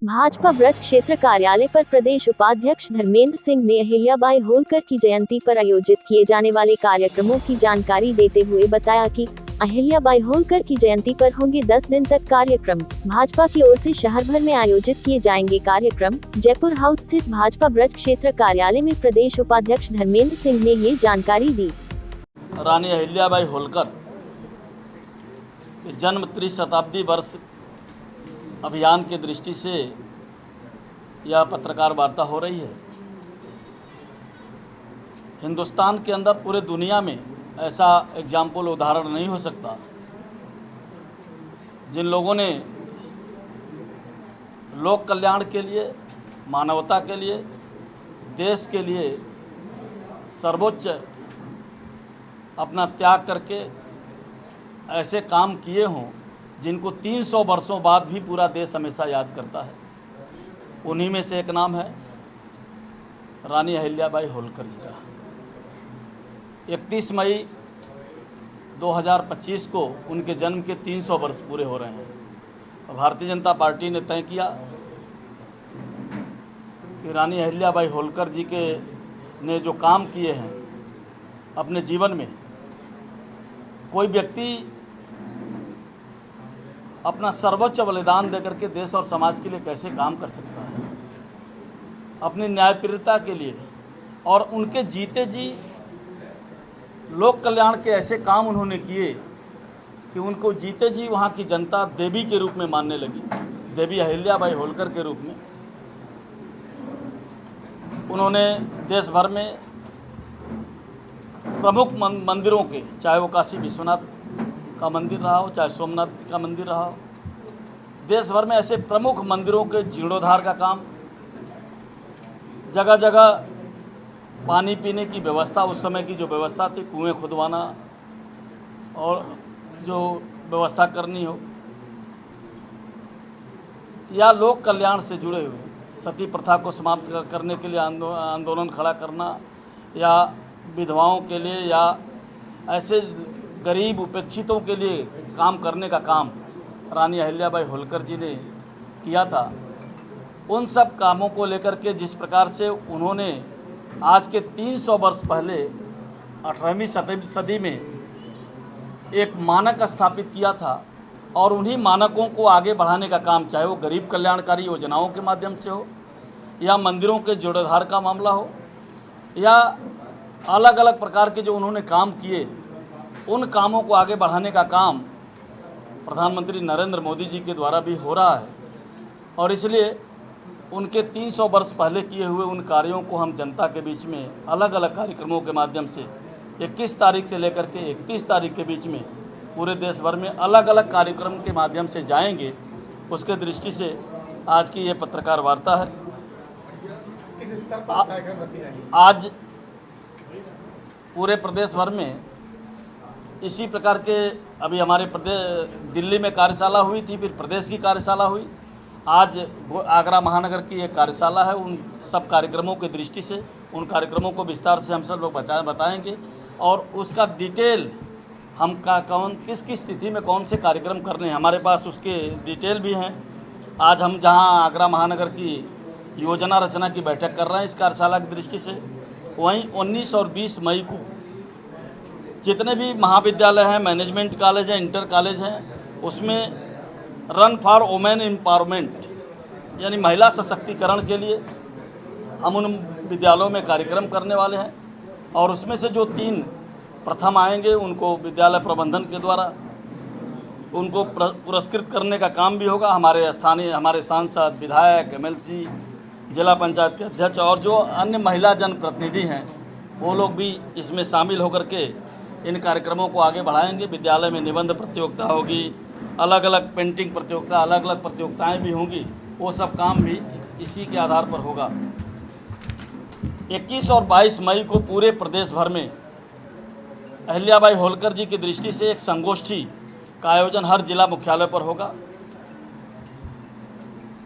भाजपा ब्रज क्षेत्र कार्यालय पर प्रदेश उपाध्यक्ष धर्मेंद्र सिंह ने अहिल्याबाई होलकर की जयंती पर आयोजित किए जाने वाले कार्यक्रमों की जानकारी देते हुए बताया कि अहिल्याबाई होलकर की जयंती पर होंगे 10 दिन तक कार्यक्रम। भाजपा की ओर से शहर भर में आयोजित किए जाएंगे कार्यक्रम। जयपुर हाउस स्थित भाजपा ब्रज क्षेत्र कार्यालय में प्रदेश उपाध्यक्ष धर्मेंद्र सिंह ने ये जानकारी दी। रानी अहिल्याबाई होलकर जन्म त्रिशताब्दी वर्ष अभियान की दृष्टि से यह पत्रकार वार्ता हो रही है। हिंदुस्तान के अंदर पूरे दुनिया में ऐसा एग्जाम्पल उदाहरण नहीं हो सकता जिन लोगों ने लोक कल्याण के लिए, मानवता के लिए, देश के लिए सर्वोच्च अपना त्याग करके ऐसे काम किए हों जिनको 300 वर्षों बाद भी पूरा देश हमेशा याद करता है। उन्हीं में से एक नाम है रानी अहिल्याबाई होलकर जी का। 31 मई 2025 को उनके जन्म के 300 वर्ष पूरे हो रहे हैं। भारतीय जनता पार्टी ने तय किया कि रानी अहिल्याबाई होलकर जी के ने जो काम किए हैं अपने जीवन में, कोई व्यक्ति अपना सर्वोच्च बलिदान देकर के देश और समाज के लिए कैसे काम कर सकता है। अपनी न्यायप्रियता के लिए और उनके जीते जी लोक कल्याण के ऐसे काम उन्होंने किए कि उनको जीते जी वहाँ की जनता देवी के रूप में मानने लगी। देवी अहिल्याबाई होलकर के रूप में उन्होंने देश भर में प्रमुख मंदिरों के, चाहे वो काशी विश्वनाथ का मंदिर रहा हो, चाहे सोमनाथ का मंदिर रहा हो, देश भर में ऐसे प्रमुख मंदिरों के जीर्णोद्धार का काम, जगह जगह पानी पीने की व्यवस्था, उस समय की जो व्यवस्था थी, कुएं खुदवाना और जो व्यवस्था करनी हो, या लोक कल्याण से जुड़े हुए सती प्रथा को समाप्त करने के लिए आंदोलन खड़ा करना, या विधवाओं के लिए, या ऐसे गरीब उपेक्षितों के लिए काम करने का काम रानी अहिल्याबाई होलकर जी ने किया था। उन सब कामों को लेकर के जिस प्रकार से उन्होंने आज के 300 वर्ष पहले 18वीं सदी में एक मानक स्थापित किया था, और उन्हीं मानकों को आगे बढ़ाने का काम, चाहे वो गरीब कल्याणकारी योजनाओं के माध्यम से हो, या मंदिरों के जीर्णोद्धार का मामला हो, या अलग अलग प्रकार के जो उन्होंने काम किए, उन कामों को आगे बढ़ाने का काम प्रधानमंत्री नरेंद्र मोदी जी के द्वारा भी हो रहा है। और इसलिए उनके 300 वर्ष पहले किए हुए उन कार्यों को हम जनता के बीच में अलग अलग कार्यक्रमों के माध्यम से 21 तारीख से लेकर के 31 तारीख के बीच में पूरे देश भर में अलग अलग कार्यक्रम के माध्यम से जाएंगे। उसके दृष्टि से आज की ये पत्रकार वार्ता है। आज पूरे प्रदेश भर में इसी प्रकार के, अभी हमारे प्रदेश दिल्ली में कार्यशाला हुई थी, फिर प्रदेश की कार्यशाला हुई, आज आगरा महानगर की एक कार्यशाला है। उन सब कार्यक्रमों की दृष्टि से उन कार्यक्रमों को विस्तार से हम सब लोग बताएंगे, और उसका डिटेल हम किस किस तिथि में कौन से कार्यक्रम करने हैं, हमारे पास उसके डिटेल भी हैं। आज हम जहां आगरा महानगर की योजना रचना की बैठक कर रहे हैं इस कार्यशाला की दृष्टि से, वहीं 19 और 20 मई को जितने भी महाविद्यालय हैं, मैनेजमेंट कॉलेज हैं, इंटर कॉलेज हैं, उसमें रन फॉर वुमेन एम्पावरमेंट यानी महिला सशक्तिकरण के लिए हम उन विद्यालयों में कार्यक्रम करने वाले हैं। और उसमें से जो 3 प्रथम आएंगे उनको विद्यालय प्रबंधन के द्वारा उनको पुरस्कृत करने का काम भी होगा। हमारे सांसद, विधायक, MLC, जिला पंचायत के अध्यक्ष और जो अन्य महिला जनप्रतिनिधि हैं, वो लोग भी इसमें शामिल होकर के इन कार्यक्रमों को आगे बढ़ाएंगे। विद्यालय में निबंध प्रतियोगिता होगी, अलग अलग पेंटिंग प्रतियोगिता, अलग अलग प्रतियोगिताएं भी होंगी। वो सब काम भी इसी के आधार पर होगा। 21 और 22 मई को पूरे प्रदेश भर में अहिल्याबाई होलकर जी की दृष्टि से एक संगोष्ठी का आयोजन हर जिला मुख्यालय पर होगा।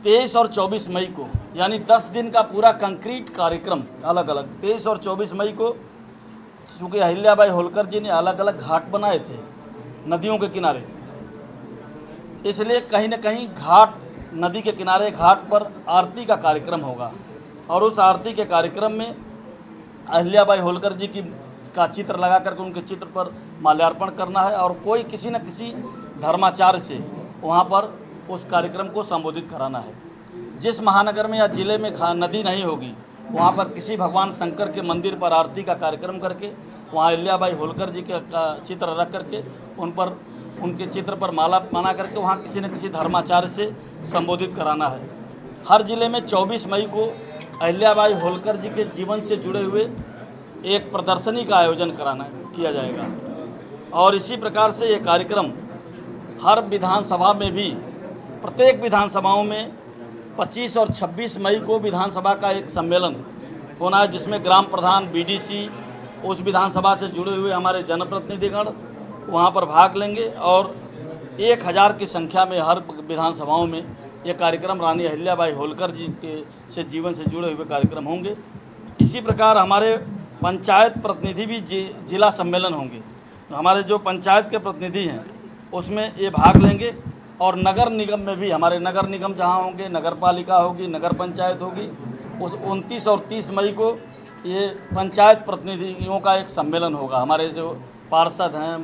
23 और 24 मई को, यानी 10 दिन का पूरा कंक्रीट कार्यक्रम अलग अलग। 23 और 24 मई को चूँकि अहिल्याबाई होलकर जी ने अलग अलग घाट बनाए थे नदियों के किनारे, इसलिए कहीं न कहीं घाट नदी के किनारे घाट पर आरती का कार्यक्रम होगा और उस आरती के कार्यक्रम में अहिल्याबाई होलकर जी का चित्र लगा करके उनके चित्र पर माल्यार्पण करना है और कोई किसी न किसी धर्माचार्य से वहाँ पर उस कार्यक्रम को संबोधित कराना है। जिस महानगर में या जिले में नदी नहीं होगी वहाँ पर किसी भगवान शंकर के मंदिर पर आरती का कार्यक्रम करके वहाँ अहिल्याबाई होलकर जी के चित्र रख करके उनके चित्र पर माला बना करके वहाँ किसी न किसी धर्माचार्य से संबोधित कराना है। हर जिले में 24 मई को अहिल्याबाई होलकर जी के जीवन से जुड़े हुए एक प्रदर्शनी का आयोजन किया जाएगा और इसी प्रकार से ये कार्यक्रम हर विधानसभा में भी प्रत्येक विधानसभाओं में 25 और 26 मई को विधानसभा का एक सम्मेलन होना है जिसमें ग्राम प्रधान बीडीसी उस विधानसभा से जुड़े हुए हमारे जनप्रतिनिधिगण वहाँ पर भाग लेंगे और 1000 की संख्या में हर विधानसभाओं में ये कार्यक्रम रानी अहिल्याबाई होलकर जी के जीवन से जुड़े हुए कार्यक्रम होंगे। इसी प्रकार हमारे पंचायत प्रतिनिधि भी जिला सम्मेलन होंगे। हमारे जो पंचायत के प्रतिनिधि हैं उसमें ये भाग लेंगे और नगर निगम में भी हमारे नगर निगम जहाँ होंगे, नगर पालिका होगी, नगर पंचायत होगी, उस 29 और 30 मई को ये पंचायत प्रतिनिधियों का एक सम्मेलन होगा। हमारे जो पार्षद हैं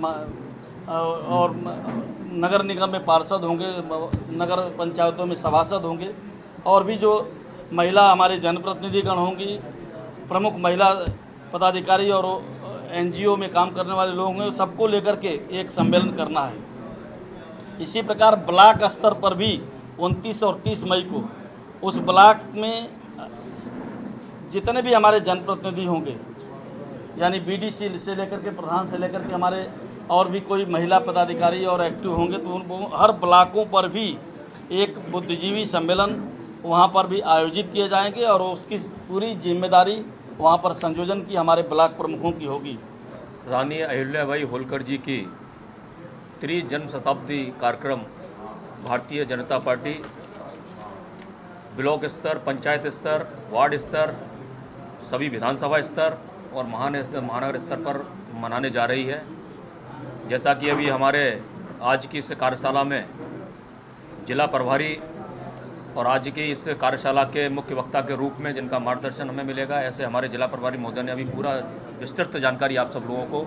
और नगर निगम में पार्षद होंगे, नगर पंचायतों में सभासद होंगे और भी जो महिला हमारे जनप्रतिनिधिगण होंगी, प्रमुख महिला पदाधिकारी और एनजीओ में काम करने वाले लोग होंगे, सबको लेकर के एक सम्मेलन करना है। इसी प्रकार ब्लॉक स्तर पर भी 29 और 30 मई को उस ब्लॉक में जितने भी हमारे जनप्रतिनिधि होंगे यानी बीडीसी से लेकर के प्रधान से लेकर के हमारे और भी कोई महिला पदाधिकारी और एक्टिव होंगे तो उन हर ब्लॉकों पर भी एक बुद्धिजीवी सम्मेलन वहाँ पर भी आयोजित किए जाएंगे और उसकी पूरी जिम्मेदारी वहाँ पर संयोजन की हमारे ब्लॉक प्रमुखों की होगी। रानी अहिल्याबाई होलकर जी की जन्म शताब्दी कार्यक्रम भारतीय जनता पार्टी ब्लॉक स्तर, पंचायत स्तर, वार्ड स्तर, सभी विधानसभा स्तर और महानगर स्तर पर मनाने जा रही है। जैसा कि अभी हमारे आज की इस कार्यशाला में जिला प्रभारी और आज की इस कार्यशाला के मुख्य वक्ता के रूप में जिनका मार्गदर्शन हमें मिलेगा, ऐसे हमारे जिला प्रभारी महोदय ने अभी पूरा विस्तृत जानकारी आप सब लोगों को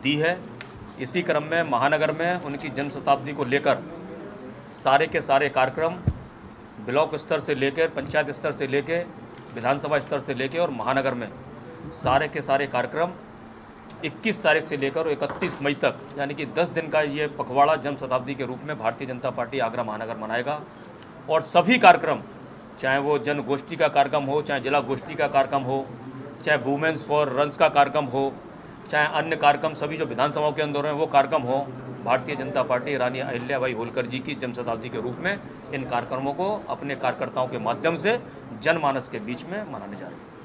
दी है। इसी क्रम में महानगर में उनकी जन्म शताब्दी को लेकर सारे के सारे कार्यक्रम ब्लॉक स्तर से लेकर, पंचायत स्तर से लेकर, विधानसभा स्तर से लेकर और महानगर में सारे के सारे कार्यक्रम 21 तारीख से लेकर 31 मई तक यानी कि 10 दिन का ये पखवाड़ा जन्म शताब्दी के रूप में भारतीय जनता पार्टी आगरा महानगर मनाएगा। और सभी कार्यक्रम, चाहे वो जन गोष्ठी का कार्यक्रम हो, चाहे जिला गोष्ठी का कार्यक्रम हो, चाहे वुमेन्स फॉर रन्स का कार्यक्रम हो, चाहे अन्य कार्यक्रम सभी जो विधानसभाओं के अंदर हैं वो कार्यक्रम हो, भारतीय जनता पार्टी रानी अहिल्याबाई होलकर जी की जन्म शताब्दी के रूप में इन कार्यक्रमों को अपने कार्यकर्ताओं के माध्यम से जनमानस के बीच में मनाने जा रही है।